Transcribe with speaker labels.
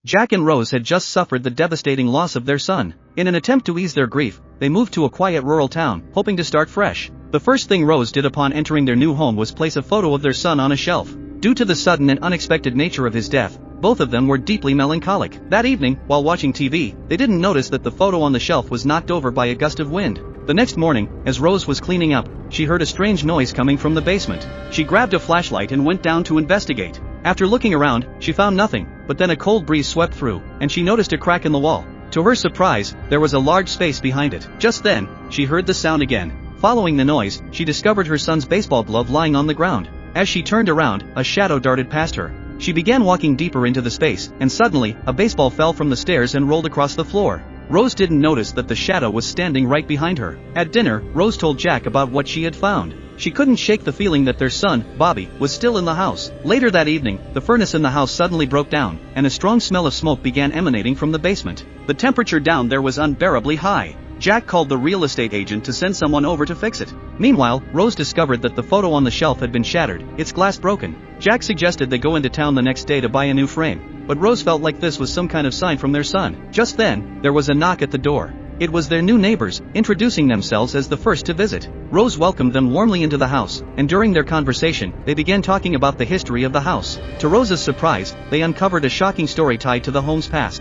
Speaker 1: Jack and Rose had just suffered the devastating loss of their son. In an attempt to ease their grief, they moved to a quiet rural town, hoping to start fresh. The first thing Rose did upon entering their new home was place a photo of their son on a shelf. Due to the sudden and unexpected nature of his death, both of them were deeply melancholic. That evening, while watching TV, they didn't notice that the photo on the shelf was knocked over by a gust of wind. The next morning, as Rose was cleaning up, she heard a strange noise coming from the basement. She grabbed a flashlight and went down to investigate. After looking around, she found nothing, but then a cold breeze swept through, and she noticed a crack in the wall. To her surprise, there was a large space behind it. Just then, she heard the sound again. Following the noise, she discovered her son's baseball glove lying on the ground. As she turned around, a shadow darted past her. She began walking deeper into the space, and suddenly, a baseball fell from the stairs and rolled across the floor. Rose didn't notice that the shadow was standing right behind her. At dinner, Rose told Jack about what she had found. She couldn't shake the feeling that their son, Bobby, was still in the house. Later that evening, the furnace in the house suddenly broke down, and a strong smell of smoke began emanating from the basement. The temperature down there was unbearably high. Jack called the real estate agent to send someone over to fix it. Meanwhile, Rose discovered that the photo on the shelf had been shattered, its glass broken. Jack suggested they go into town the next day to buy a new frame, but Rose felt like this was some kind of sign from their son. Just then, there was a knock at the door. It was their new neighbors, introducing themselves as the first to visit. Rose welcomed them warmly into the house, and during their conversation, they began talking about the history of the house. To Rose's surprise, they uncovered a shocking story tied to the home's past.